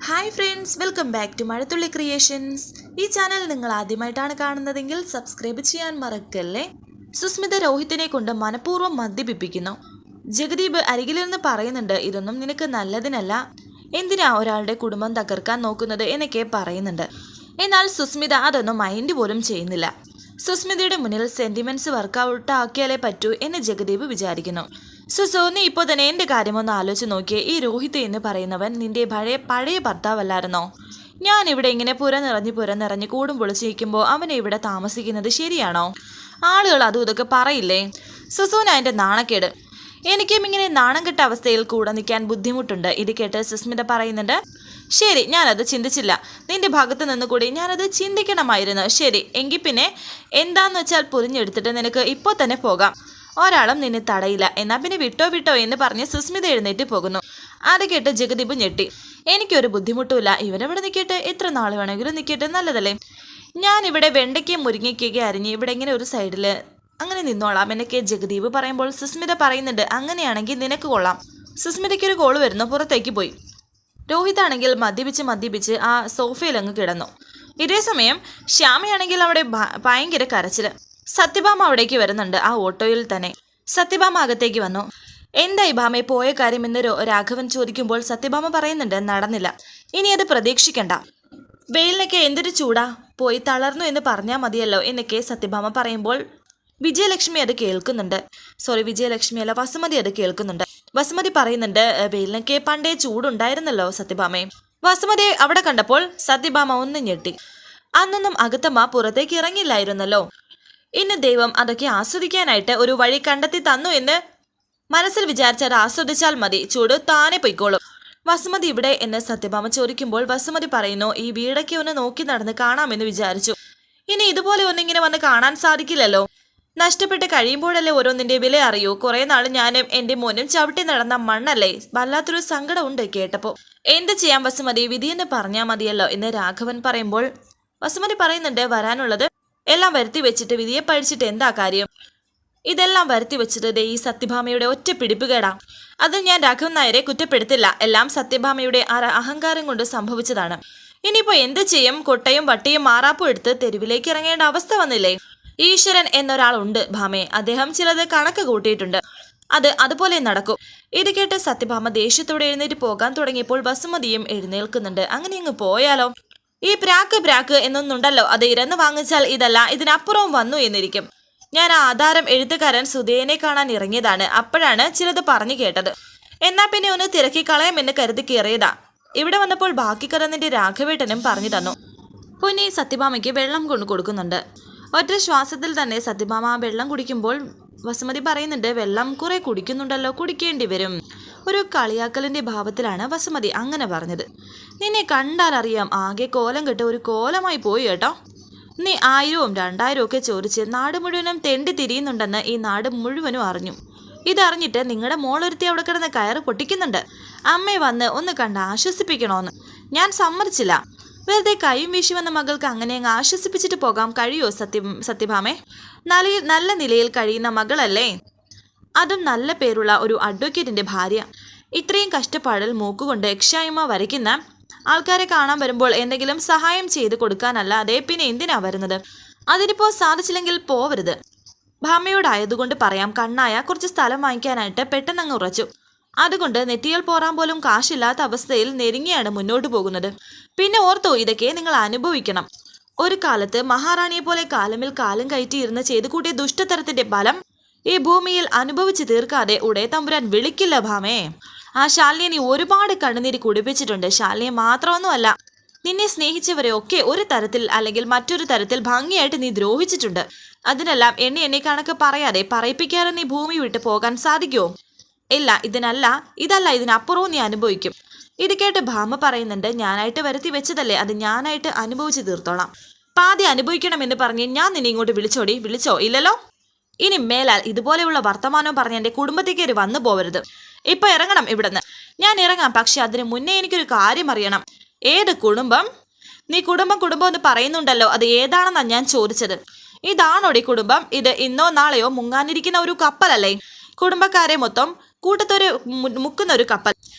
Hi friends, welcome back to Mazhathulli creations. ഈ channel നിങ്ങൾ ആദ്യമായിട്ടാണ് കാണുന്നതെങ്കിൽ സബ്സ്ക്രൈബ് ചെയ്യാൻ മറക്കല്ലേ. സുസ്മിത രോഹിത്തിനെ കൊണ്ട് മനഃപൂർവ്വം മദ്യപിപ്പിക്കുന്നു. ജഗദീപ് അരികിലിരുന്ന് പറയുന്നുണ്ട്, ഇതൊന്നും നിനക്ക് നല്ലതിനല്ല, എന്തിനാ ഒരാളുടെ കുടുംബം തകർക്കാൻ നോക്കുന്നത് എന്നൊക്കെ പറയുന്നുണ്ട്. എന്നാൽ സുസ്മിത അതൊന്നും മൈൻഡ് പോലും ചെയ്യുന്നില്ല. സുസ്മിതയുടെ മുന്നിൽ സെന്റിമെന്റ്സ് വർക്കൗട്ട് ആക്കിയാലേ പറ്റൂ എന്ന് ജഗദീപ് വിചാരിക്കുന്നു. സുസോ, നീ ഇപ്പോൾ തന്നെ എൻ്റെ കാര്യമൊന്ന് ആലോചിച്ച് നോക്കിയേ. ഈ രോഹിത് എന്ന് പറയുന്നവൻ നിന്റെ പഴയ ഭർത്താവല്ലായിരുന്നോ? ഞാൻ ഇവിടെ ഇങ്ങനെ പുരനിറഞ്ഞ് കൂടും പൊളിച്ചിരിക്കുമ്പോൾ അവനെ ഇവിടെ താമസിക്കുന്നത് ശരിയാണോ? ആളുകൾ അതും ഇതൊക്കെ പറയില്ലേ? സുസോന എൻ്റെ നാണക്കേട്. എനിക്കും ഇങ്ങനെ നാണം കെട്ട അവസ്ഥയിൽ കൂടെ നിൽക്കാൻ ബുദ്ധിമുട്ടുണ്ട്. ഇത് കേട്ട് സുസ്മിത പറയുന്നുണ്ട്, ശരി, ഞാനത് ചിന്തിച്ചില്ല. നിന്റെ ഭാഗത്ത് നിന്നുകൂടി ഞാനത് ചിന്തിക്കണമായിരുന്നു. ശരി, എങ്കിൽ പിന്നെ എന്താന്ന് വെച്ചാൽ പൊതിഞ്ഞെടുത്തിട്ട് നിനക്ക് ഇപ്പോൾ തന്നെ പോകാം. ഒരാളും നിന്നെ തടയില്ല. എന്നാ പിന്നെ വിട്ടോ എന്ന് പറഞ്ഞ് സുസ്മിത എഴുന്നേറ്റ് പോകുന്നു. അത് കേട്ട് ജഗദീപ് ഞെട്ടി. എനിക്കൊരു ബുദ്ധിമുട്ടുമില്ല, ഇവരെവിടെ നിൽക്കട്ടെ, എത്ര നാൾ വേണമെങ്കിലും നിൽക്കട്ടെ, നല്ലതല്ലേ. ഞാനിവിടെ വെണ്ടയ്ക്കയും മുരിങ്ങയ്ക്കൊക്കെ അരിഞ്ഞ് ഇവിടെ ഇങ്ങനെ ഒരു സൈഡിൽ അങ്ങനെ നിന്നോളാം എന്നൊക്കെ ജഗദീപ് പറയുമ്പോൾ സുസ്മിത പറയുന്നുണ്ട്, അങ്ങനെയാണെങ്കിൽ നിനക്ക് കൊള്ളാം. സുസ്മിതയ്ക്കൊരു കോള് വരുന്നു, പുറത്തേക്ക് പോയി. രോഹിതാണെങ്കിൽ മദ്യപിച്ച് ആ സോഫയിൽ അങ്ങ് കിടന്നു. ഇതേസമയം ശ്യാമയാണെങ്കിൽ അവിടെ ഭയങ്കര കരച്ചിൽ. സത്യഭാമ അവിടേക്ക് വരുന്നുണ്ട്, ആ ഓട്ടോയിൽ തന്നെ. സത്യഭാമ അകത്തേക്ക് വന്നു. എന്തായി ഭാമയെ പോയ കാര്യമെന്ന് രാഘവൻ ചോദിക്കുമ്പോൾ സത്യഭാമ പറയുന്നുണ്ട്, നടന്നില്ല, ഇനി അത് പ്രതീക്ഷിക്കണ്ട. വെയിലിനൊക്കെ എന്തൊരു ചൂടാ, പോയി തളർന്നു എന്ന് പറഞ്ഞാൽ മതിയല്ലോ എന്നൊക്കെ സത്യഭാമ പറയുമ്പോൾ വിജയലക്ഷ്മി അത് കേൾക്കുന്നുണ്ട്. വിജയലക്ഷ്മി അല്ല, വസുമതി അത് കേൾക്കുന്നുണ്ട്. വസുമതി പറയുന്നുണ്ട്, വെയിലിനൊക്കെ പണ്ടേ ചൂടുണ്ടായിരുന്നല്ലോ സത്യഭാമയെ. വസുമതിയെ അവിടെ കണ്ടപ്പോൾ സത്യഭാമ ഒന്ന് ഞെട്ടി. അന്നൊന്നും അകത്തമ്മ പുറത്തേക്ക് ഇറങ്ങില്ലായിരുന്നല്ലോ. ഇന്ന് ദൈവം അതൊക്കെ ആസ്വദിക്കാനായിട്ട് ഒരു വഴി കണ്ടെത്തി തന്നു എന്ന് മനസ്സിൽ വിചാരിച്ചത് ആസ്വദിച്ചാൽ മതി, ചൂട് താനെ പൊയ്ക്കോളും. വസുമതി ഇവിടെ എന്ന് സത്യഭാമ ചോദിക്കുമ്പോൾ വസുമതി പറയുന്നു, ഈ വീടൊക്കെ ഒന്ന് നോക്കി നടന്ന് കാണാമെന്ന് വിചാരിച്ചു. ഇനി ഇതുപോലെ ഒന്നിങ്ങനെ വന്ന് കാണാൻ സാധിക്കില്ലല്ലോ. നഷ്ടപ്പെട്ട് കഴിയുമ്പോഴല്ലേ ഓരോന്നിന്റെ വില അറിയൂ. കുറെ നാൾ ഞാനും എന്റെ മോനും ചവിട്ടി നടന്ന മണ്ണല്ലേ. വല്ലാത്തൊരു സങ്കടം ഉണ്ട് കേട്ടപ്പോ. എന്ത് ചെയ്യാൻ വസുമതി, വിധിയെന്ന് പറഞ്ഞാൽ മതിയല്ലോ എന്ന് രാഘവൻ പറയുമ്പോൾ വസുമതി പറയുന്നുണ്ട്, വരാനുള്ളത് എല്ലാം വരുത്തി വെച്ചിട്ട് വിധിയെ പഴിച്ചിട്ട് എന്താ കാര്യം? ഇതെല്ലാം വരുത്തി വെച്ചത് ഈ സത്യഭാമയുടെ ഒറ്റ പിടിപ്പുകേടാ. അത് ഞാൻ രാഘവൻ നായരെ കുറ്റപ്പെടുത്തില്ല, എല്ലാം സത്യഭാമയുടെ അഹങ്കാരം കൊണ്ട് സംഭവിച്ചതാണ്. ഇനിയിപ്പോ എന്ത് ചെയ്യും? കൊട്ടയും വട്ടിയും മാറാപ്പും എടുത്ത് തെരുവിലേക്ക് ഇറങ്ങേണ്ട അവസ്ഥ വന്നില്ലേ? ഈശ്വരൻ എന്നൊരാളുണ്ട് ഭാമയെ, അദ്ദേഹം ചിലത് കണക്ക് കൂട്ടിയിട്ടുണ്ട്, അതുപോലെ നടക്കും. ഇത് കേട്ട് സത്യഭാമ ദേഷ്യത്തോടെ എഴുന്നേറ്റ് പോകാൻ തുടങ്ങിയപ്പോൾ വസുമതിയും എഴുന്നേൽക്കുന്നുണ്ട്. അങ്ങനെ അങ്ങ് പോയാലോ? ഈ പ്രാക്ക് എന്നൊന്നുണ്ടല്ലോ, അത് ഇരന്ന് വാങ്ങിച്ചാൽ ഇതല്ല ഇതിനപ്പുറവും വന്നു എന്നിരിക്കും. ഞാൻ ആ ആധാരം എഴുത്തുകാരൻ സുധേയനെ കാണാൻ ഇറങ്ങിയതാണ്, അപ്പോഴാണ് ചിലത് പറഞ്ഞു കേട്ടത്. എന്നാ പിന്നെ ഒന്ന് തിരക്കി കളയാമെന്ന് കരുതി കയറിയതാ. ഇവിടെ വന്നപ്പോൾ ബാക്കി കഥ നിന്റെ രാഘവേട്ടനും പറഞ്ഞു തന്നു. പൊന്നി സത്യഭാമയ്ക്ക് വെള്ളം കൊണ്ടു കൊടുക്കുന്നുണ്ട്. ഒറ്റ ശ്വാസത്തിൽ തന്നെ സത്യഭാമ ആ വെള്ളം കുടിക്കുമ്പോൾ വസുമതി പറയുന്നുണ്ട്, വെള്ളം കുറെ കുടിക്കുന്നുണ്ടല്ലോ, കുടിക്കേണ്ടി വരും. ഒരു കളിയാക്കലിന്റെ ഭാവത്തിലാണ് വസുമതി അങ്ങനെ പറഞ്ഞത്. നിന്നെ കണ്ടാൽ അറിയാം, ആകെ കോലം കെട്ട് ഒരു കോലമായി പോയി കേട്ടോ. നീ 1000 2000 ഒക്കെ ചോദിച്ച് നാട് മുഴുവനും തെണ്ടി തിരിയുന്നുണ്ടെന്ന് ഈ നാട് മുഴുവനും അറിഞ്ഞു. ഇതറിഞ്ഞിട്ട് നിങ്ങളുടെ മോളൊരുത്തി അവിടെ കിടന്ന് കയറ് പൊട്ടിക്കുന്നുണ്ട്. അമ്മയെ വന്ന് ഒന്ന് കണ്ട് ആശ്വസിപ്പിക്കണോന്ന്. ഞാൻ സമ്മതിച്ചില്ല. വെറുതെ കൈയും വീശി വന്ന മകൾക്ക് അങ്ങനെ അങ്ങ് ആശ്വസിപ്പിച്ചിട്ട് പോകാൻ കഴിയോ സത്യഭാമേ? നല്ല നിലയിൽ കഴിയുന്ന മകളല്ലേ, അതും നല്ല പേരുള്ള ഒരു അഡ്വക്കേറ്റിന്റെ ഭാര്യ. ഇത്രയും കഷ്ടപ്പാടിൽ മൂക്കുകൊണ്ട് യക്ഷായ്മ വരയ്ക്കുന്ന ആൾക്കാരെ കാണാൻ വരുമ്പോൾ എന്തെങ്കിലും സഹായം ചെയ്ത് കൊടുക്കാനല്ലാതെ പിന്നെ എന്തിനാ വരുന്നത്? അതിനിപ്പോ സാധിച്ചില്ലെങ്കിൽ പോവരുത്. ഭാമയോടായതുകൊണ്ട് പറയാം, കണ്ണായ കുറച്ച് സ്ഥലം വാങ്ങിക്കാനായിട്ട് പെട്ടെന്നങ്ങ് ഉറച്ചു. അതുകൊണ്ട് നെറ്റിയിൽ പോറാൻ പോലും കാശില്ലാത്ത അവസ്ഥയിൽ നെരുങ്ങിയാണ് മുന്നോട്ട് പോകുന്നത്. പിന്നെ ഓർത്തോ, ഇതൊക്കെ നിങ്ങൾ അനുഭവിക്കണം. ഒരു കാലത്ത് മഹാറാണിയെ പോലെ കാലമിൽ കാലം കയറ്റിയിരുന്ന് ചെയ്തു കൂട്ടിയ ദുഷ്ടതരത്തിന്റെ ബലം ഈ ഭൂമിയിൽ അനുഭവിച്ച് തീർക്കാതെ ഉടേ തമ്പുരാൻ വിളിക്കില്ല ഭാമേ. ആ ശാലിനിയെ നീ ഒരുപാട് കണ്ണുനീര് കുടിപ്പിച്ചിട്ടുണ്ട്. ശാലിനിയെ മാത്രമൊന്നുമല്ല, നിന്നെ സ്നേഹിച്ചവരെ ഒക്കെ ഒരു തരത്തിൽ അല്ലെങ്കിൽ മറ്റൊരു തരത്തിൽ ഭംഗിയായിട്ട് നീ ദ്രോഹിച്ചിട്ടുണ്ട്. അതിനെല്ലാം എന്നെ കണക്ക് പറയാതെ പറയിപ്പിക്കാതെ നീ ഭൂമി വിട്ട് പോകാൻ സാധിക്കുമോ? ഇല്ല, ഇതല്ല ഇതിനപ്പുറവും നീ അനുഭവിക്കും. ഇത് കേട്ട് ഭാമ പറയുന്നുണ്ട്, ഞാനായിട്ട് വരുത്തി വെച്ചതല്ലേ, അത് ഞാനായിട്ട് അനുഭവിച്ച് തീർത്തോളാം. പാതി അനുഭവിക്കണമെന്ന് പറഞ്ഞ് ഞാൻ നിന്നെ ഇങ്ങോട്ട് വിളിച്ചോ? ഇല്ലല്ലോ. ഇനി മേലാൽ ഇതുപോലെയുള്ള വർത്തമാനം പറഞ്ഞ് എൻ്റെ കുടുംബത്തേക്ക് വന്നു പോവരുത്. ഇപ്പൊ ഇറങ്ങണം ഇവിടുന്ന്. ഞാൻ ഇറങ്ങാം, പക്ഷെ അതിന് മുന്നേ എനിക്കൊരു കാര്യം അറിയണം. ഏത് കുടുംബം? നീ കുടുംബം എന്ന് പറയുന്നുണ്ടല്ലോ, അത് ഏതാണെന്നാ ഞാൻ ചോദിച്ചത്. ഇതാണോടി കുടുംബം? ഇത് ഇന്നോ നാളെയോ മുങ്ങാനിരിക്കുന്ന ഒരു കപ്പലല്ലേ? കുടുംബക്കാരെ മൊത്തം കൂട്ടത്തൊരു മുക്കുന്ന ഒരു കപ്പൽ.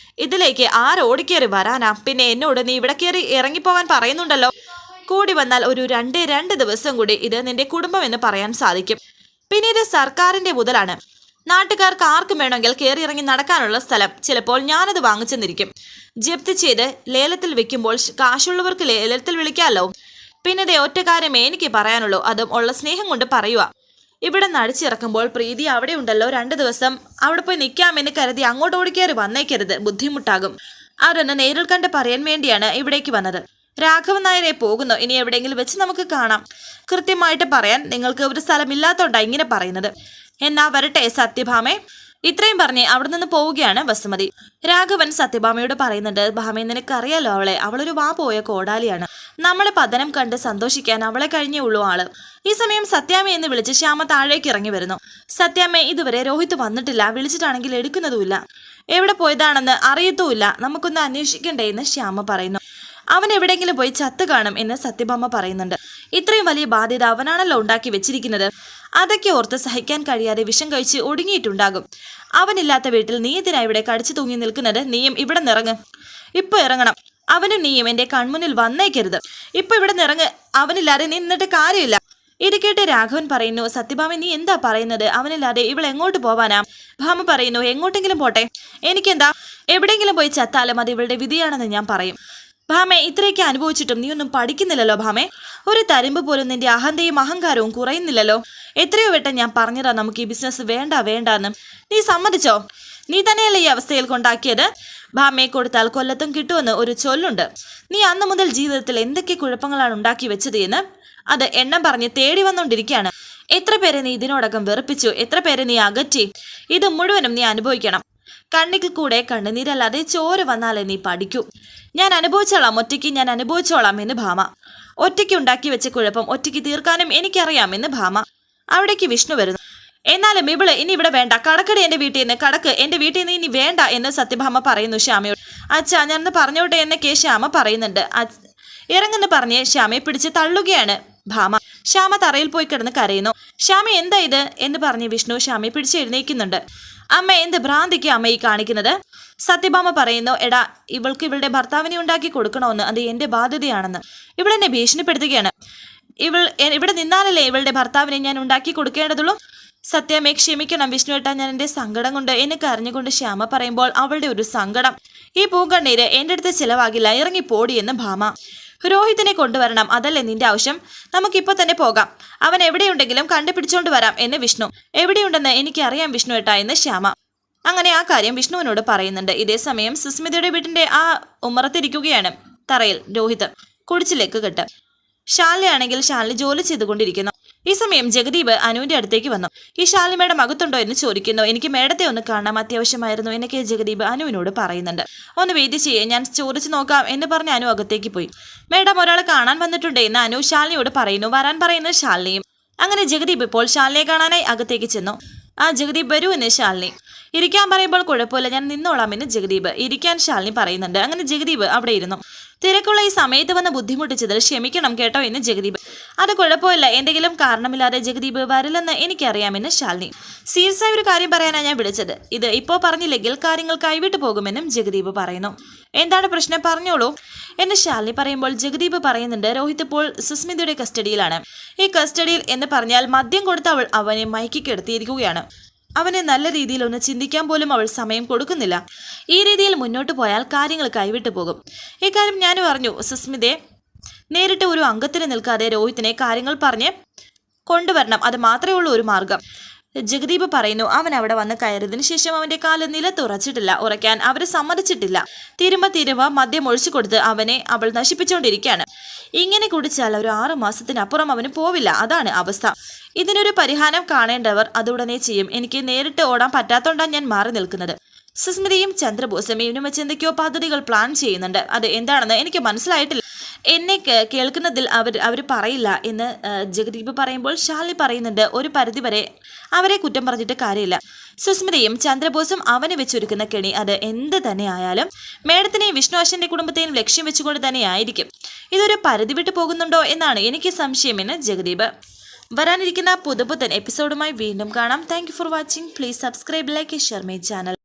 ഇതിലേക്ക് ആരോടിക്കേറി വരാനാ? പിന്നെ എന്നോട് നീ ഇവിടെ കയറി ഇറങ്ങിപ്പോവാൻ പറയുന്നുണ്ടല്ലോ. കൂടി വന്നാൽ ഒരു രണ്ട് ദിവസം കൂടി ഇത് നിന്റെ കുടുംബം എന്ന് പറയാൻ സാധിക്കും. പിന്നെ ഇത് സർക്കാരിന്റെ മുതലാണ്. നാട്ടുകാർക്ക് ആർക്കും വേണമെങ്കിൽ കയറി ഇറങ്ങി നടക്കാനുള്ള സ്ഥലം. ചിലപ്പോൾ ഞാനത് വാങ്ങിച്ചെന്നിരിക്കും. ജപ്തി ചെയ്ത് ലേലത്തിൽ വെക്കുമ്പോൾ കാശുള്ളവർക്ക് ലേലത്തിൽ വിളിക്കാമല്ലോ. പിന്നെ ഇതേ ഒറ്റ കാര്യമേ എനിക്ക് പറയാനുള്ളൂ, അതും ഉള്ള സ്നേഹം കൊണ്ട് പറയുക. ഇവിടെ നടിച്ചിറക്കുമ്പോൾ പ്രീതി അവിടെ ഉണ്ടല്ലോ, 2 ദിവസം അവിടെ പോയി നിൽക്കാമെന്ന് കരുതി അങ്ങോട്ട് ഓടിക്കയറി വന്നേക്കരുത്, ബുദ്ധിമുട്ടാകും. അതൊന്ന് നേരിൽ കണ്ട് പറയാൻ വേണ്ടിയാണ് ഇവിടേക്ക് വന്നത്. രാഘവൻ നായരെ പോകുന്നു, ഇനി എവിടെയെങ്കിലും വെച്ച് നമുക്ക് കാണാം. കൃത്യമായിട്ട് പറയാൻ നിങ്ങൾക്ക് ഒരു സ്ഥലമില്ലാത്തോണ്ടാണ് ഇങ്ങനെ പറയുന്നത്. എന്നാ വരട്ടെ സത്യഭാമേ. ഇത്രയും പറഞ്ഞ് അവിടെ നിന്ന് പോവുകയാണ് വസുമതി. രാഘവൻ സത്യഭാമയോട് പറയുന്നുണ്ട്, ഭാമേ നിനക്കറിയാലോ അവളെ, അവളൊരു വാ പോയ കോടാലിയാണ്. നമ്മളെ പതനം കണ്ട് സന്തോഷിക്കാൻ അവളെ കഴിഞ്ഞേ ഉള്ളൂ ആള്. ഈ സമയം സത്യാമ്മ എന്ന് വിളിച്ച് ശ്യാമ താഴേക്ക് ഇറങ്ങി വരുന്നു. സത്യാമ്മ ഇതുവരെ രോഹിത് വന്നിട്ടില്ല, വിളിച്ചിട്ടാണെങ്കിൽ എടുക്കുന്നതുമില്ല, എവിടെ പോയതാണെന്ന് അറിയത്തുമില്ല, നമുക്കൊന്ന് അന്വേഷിക്കണ്ടേ എന്ന് ശ്യാമ പറയുന്നു. അവൻ എവിടെയെങ്കിലും പോയി ചത്ത് കാണും എന്ന് സത്യഭാമ പറയുന്നുണ്ട്. ഇത്രയും വലിയ ബാധ്യത അവനാണല്ലോ ഉണ്ടാക്കി വെച്ചിരിക്കുന്നത്. അതൊക്കെ ഓർത്ത് സഹിക്കാൻ കഴിയാതെ വിഷം കഴിച്ച് ഒടുങ്ങിയിട്ടുണ്ടാകും. അവനില്ലാത്ത വീട്ടിൽ നീ ഇതിനാ ഇവിടെ കടിച്ചു തൂങ്ങി നിൽക്കുന്നത്? നീയും ഇവിടെ നിറങ്ങ്, ഇപ്പൊ ഇറങ്ങണം. അവനും നീയും എന്റെ കൺമുന്നിൽ വന്നേക്കരുത്. ഇപ്പൊ ഇവിടെ നിറങ്ങ്, അവനില്ലാതെ നീ നിന്നിട്ട് കാര്യമില്ല. ഇത് കേട്ട് രാഘവൻ പറയുന്നു, സത്യഭാമ നീ എന്താ പറയുന്നത്? അവനില്ലാതെ ഇവൾ എങ്ങോട്ട് പോവാനാ? ഭാമ പറയുന്നു, എങ്ങോട്ടെങ്കിലും പോട്ടെ, എനിക്കെന്താ, എവിടെയെങ്കിലും പോയി ചത്താലും അത് ഇവളുടെ വിധിയാണെന്ന് ഞാൻ പറയും. ഭാമേ, ഇത്രയൊക്കെ അനുഭവിച്ചിട്ടും നീ ഒന്നും പഠിക്കുന്നില്ലല്ലോ ഭാമേ. ഒരു തരിമ്പ് പോലും നിന്റെ അഹന്തയും അഹങ്കാരവും കുറയുന്നില്ലല്ലോ. എത്രയോ വട്ടം ഞാൻ പറഞ്ഞതാ നമുക്ക് ഈ ബിസിനസ് വേണ്ടാന്ന്. നീ സമ്മതിച്ചോ? നീ തന്നെയല്ലേ ഈ അവസ്ഥയിൽ കൊണ്ടാക്കിയത്? ഭാമയെ കൊടുത്താൽ കൊല്ലത്തും കിട്ടുമെന്ന് ഒരു ചൊല്ലുണ്ട്. നീ അന്നു മുതൽ ജീവിതത്തിൽ എന്തൊക്കെ കുഴപ്പങ്ങളാണ് ഉണ്ടാക്കി വെച്ചത് എന്ന് അത് എണ്ണം പറഞ്ഞ് തേടി വന്നുകൊണ്ടിരിക്കുകയാണ്. എത്ര പേരെ നീ ഇതിനോടകം വെറുപ്പിച്ചു, എത്ര പേരെ നീ അകറ്റി. ഇത് മുഴുവനും നീ അനുഭവിക്കണം. കണ്ണിൽ കൂടെ കണ്ണുനീരല്ലാതെ ചോര വന്നാലേ നീ പഠിക്കൂ. ഞാൻ അനുഭവിച്ചോളാം, ഒറ്റയ്ക്ക് ഞാൻ അനുഭവിച്ചോളാം എന്ന് ഭാമ. ഒറ്റയ്ക്ക് ഉണ്ടാക്കി വെച്ച കുഴപ്പം ഒറ്റയ്ക്ക് തീർക്കാനും എനിക്കറിയാമെന്ന് ഭാമ. അവിടേക്ക് വിഷ്ണു വരുന്നു. എന്നാലും ഇവള് ഇനി ഇവിടെ വേണ്ട, കടക്കടി എന്റെ വീട്ടിൽ നിന്ന്, കടക്ക് എന്റെ വീട്ടിൽ നിന്ന് ഇനി വേണ്ട എന്ന് സത്യഭാമ പറയുന്നു ശ്യാമയോട്. അച്ഛാ ഞാനൊന്ന് പറഞ്ഞോട്ടെ എന്നൊക്കെ ശ്യാമ പറയുന്നുണ്ട്. ഇറങ്ങെന്ന് പറഞ്ഞ് ശ്യാമയെ പിടിച്ച് തള്ളുകയാണ് ഭാമ. ശ്യാമ തറയിൽ പോയി കിടന്ന് കരയുന്നു. ശ്യാമ എന്താ ഇത് എന്ന് പറഞ്ഞ് വിഷ്ണു ശ്യാമയെ പിടിച്ച് എഴുന്നേക്കുന്നുണ്ട്. അമ്മ എന്ത് ഭ്രാന്തിക്ക് അമ്മ ഈ കാണിക്കുന്നത്? സത്യഭാമ പറയുന്നു, എടാ ഇവൾക്ക് ഇവളുടെ ഭർത്താവിനെ ഉണ്ടാക്കി കൊടുക്കണമെന്ന്, അത് എന്റെ ബാധ്യതയാണെന്ന്. ഇവളെന്നെ ഭീഷണിപ്പെടുത്തുകയാണ്. ഇവിടെ നിന്നാലല്ലേ ഇവളുടെ ഭർത്താവിനെ ഞാൻ ഉണ്ടാക്കി കൊടുക്കേണ്ടതുള്ളൂ. സത്യമേ ക്ഷമിക്കണം വിഷ്ണുവേട്ടാ, ഞാൻ എന്റെ സങ്കടം കൊണ്ട് എന്നെ കരഞ്ഞുകൊണ്ട് ശ്യാമ പറയുമ്പോൾ അവളുടെ ഒരു സങ്കടം. ഈ പൂങ്കണ്ണീര് എന്റെ അടുത്ത് ചിലവാകില്ല, ഇറങ്ങിപ്പോടി എന്ന് ഭാമ. രോഹിത്തിനെ കൊണ്ടുവരണം, അതല്ലേ നിന്റെ ആവശ്യം? നമുക്കിപ്പോൾ തന്നെ പോകാം, അവൻ എവിടെയുണ്ടെങ്കിലും കണ്ടുപിടിച്ചോണ്ട് വരാം എന്ന് വിഷ്ണു. എവിടെയുണ്ടെന്ന് എനിക്കറിയാം വിഷ്ണുവേട്ടാ എന്ന് ശ്യാമ. അങ്ങനെ ആ കാര്യം വിഷ്ണുവിനോട് പറയുന്നുണ്ട്. ഇതേ സമയം സുസ്മിതയുടെ വീട്ടിന്റെ ആ ഉമ്മറത്തിരിക്കുകയാണ് തറയിൽ രോഹിത്, കുടിച്ചിലേക്ക് കെട്ട്. ശാലിനിയാണെങ്കിൽ ശാലിനി ജോലി ചെയ്തുകൊണ്ടിരിക്കുന്നു. ഈ സമയം ജഗദീപ് അനുവിന്റെ അടുത്തേക്ക് വന്നു. ഈ ശാലിനി മേഡം അകത്തുണ്ടോ എന്ന് ചോദിക്കുന്നു. എനിക്ക് മേഡത്തെ ഒന്ന് കാണാം, അത്യാവശ്യമായിരുന്നു എന്നൊക്കെ ജഗദീപ് അനുവിനോട് പറയുന്നുണ്ട്. ഒന്ന് വെയിറ്റ് ചെയ്യേ, ഞാൻ ചോദിച്ചു നോക്കാം എന്ന് പറഞ്ഞ് അനു അകത്തേക്ക് പോയി. മേഡം ഒരാളെ കാണാൻ വന്നിട്ടുണ്ട് എന്ന് അനു ശാലിനിയോട് പറയുന്നു. വരാൻ പറയുന്നത് ശാലിനിയും. അങ്ങനെ ജഗദീപ് ഇപ്പോൾ ശാലിനിയെ കാണാനായി അകത്തേക്ക് ചെന്നു. ആ ജഗദീപ് വരൂ എന്ന് ശാലിനി. ഇരിക്കാൻ പറയുമ്പോൾ കുഴപ്പമില്ല, ഞാൻ നിന്നോളാം എന്ന് ജഗദീപ്. ഇരിക്കാൻ ശാലിനി പറയുന്നുണ്ട്. അങ്ങനെ ജഗദീപ് അവിടെ ഇരുന്നു. തിരക്കുള്ള ഈ സമയത്ത് വന്ന് ബുദ്ധിമുട്ടിച്ചതിൽ ക്ഷമിക്കണം കേട്ടോ എന്ന് ജഗദീപ്. അത് കുഴപ്പമില്ല, എന്തെങ്കിലും കാരണമില്ലാതെ ജഗദീപ് വരില്ലെന്ന് എനിക്കറിയാമെന്ന് ശാലിനി. സീരിയസ് ആയ ഒരു കാര്യം പറയാനാണ് ഞാൻ വിളിച്ചത്. ഇത് ഇപ്പോൾ പറഞ്ഞില്ലെങ്കിൽ കാര്യങ്ങൾ കൈവിട്ടു പോകുമെന്നും ജഗദീപ് പറയുന്നു. എന്താണ് പ്രശ്നം, പറഞ്ഞോളൂ എന്ന് ശാലിനി പറയുമ്പോൾ ജഗദീപ് പറയുന്നുണ്ട്, രോഹിത് ഇപ്പോൾ സുസ്മിതയുടെ കസ്റ്റഡിയിലാണ്. ഈ കസ്റ്റഡിയിൽ എന്ന് പറഞ്ഞാൽ മദ്യം കൊടുത്ത് അവൾ അവനെ മയക്കി കിടത്തിയിരിക്കുകയാണ്. അവനെ നല്ല രീതിയിൽ ഒന്ന് ചിന്തിക്കാൻ പോലും അവൾ സമയം കൊടുക്കുന്നില്ല. ഈ രീതിയിൽ മുന്നോട്ട് പോയാൽ കാര്യങ്ങൾ കൈവിട്ടു പോകും. ഇക്കാര്യം ഞാൻ പറഞ്ഞു. സുസ്മിതയെ നേരിട്ട് ഒരു അംഗത്തിന് നിൽക്കാതെ രോഹിത്തിനെ കാര്യങ്ങൾ പറഞ്ഞ് കൊണ്ടുവരണം, അത് മാത്രമേ ഉള്ളൂ ഒരു മാർഗം. ജഗദീപ് പറയുന്നു. അവൻ അവിടെ വന്ന് കയറിയതിനു ശേഷം അവന്റെ കാല് നിലത്തുറച്ചിട്ടില്ല, ഉറയ്ക്കാൻ അവരെ സമ്മതിച്ചിട്ടില്ല. തിരുമ്പ മദ്യം ഒഴിച്ചു കൊടുത്ത് അവൾ നശിപ്പിച്ചുകൊണ്ടിരിക്കുകയാണ്. ഇങ്ങനെ കുടിച്ചാൽ ഒരു 6 മാസത്തിനപ്പുറം അവന് പോവില്ല, അതാണ് അവസ്ഥ. ഇതിനൊരു പരിഹാരം കാണേണ്ടവർ അതുടനെ ചെയ്യും. എനിക്ക് നേരിട്ട് ഓടാൻ പറ്റാത്തോണ്ടാണ് ഞാൻ മാറി നിൽക്കുന്നത്. സുസ്മിതയും ചന്ദ്രബോസും ഇവനും വെച്ച് എന്തൊക്കെയോ പദ്ധതികൾ പ്ലാൻ ചെയ്യുന്നുണ്ട്. അത് എന്താണെന്ന് എനിക്ക് മനസ്സിലായിട്ടില്ല. എന്നെ കേൾക്കുന്നതിൽ അവർ പറയില്ല എന്ന് ജഗദീപ് പറയുമ്പോൾ ശാലിനി പറയുന്നുണ്ട്, ഒരു പരിധിവരെ അവരെ കുറ്റം പറഞ്ഞിട്ട് കാര്യമില്ല. സുസ്മിതയും ചന്ദ്രബോസും അവന് വെച്ചൊരുക്കുന്ന കെണി അത് എന്ത് തന്നെ ആയാലും മേഡത്തിനെയും വിഷ്ണു അശ്വന്റെ കുടുംബത്തെയും ലക്ഷ്യം വെച്ചുകൊണ്ട് തന്നെ ആയിരിക്കും. ഇതൊരു പരിധി വിട്ടു പോകുന്നുണ്ടോ എന്നാണ് എനിക്ക് സംശയമെന്ന് ജഗദീപ്. വരാനിരിക്കുന്ന പുതുപുത്തൻ എപ്പിസോഡുമായി വീണ്ടും കാണാം. Thank you for watching. Please subscribe, like, share my channel.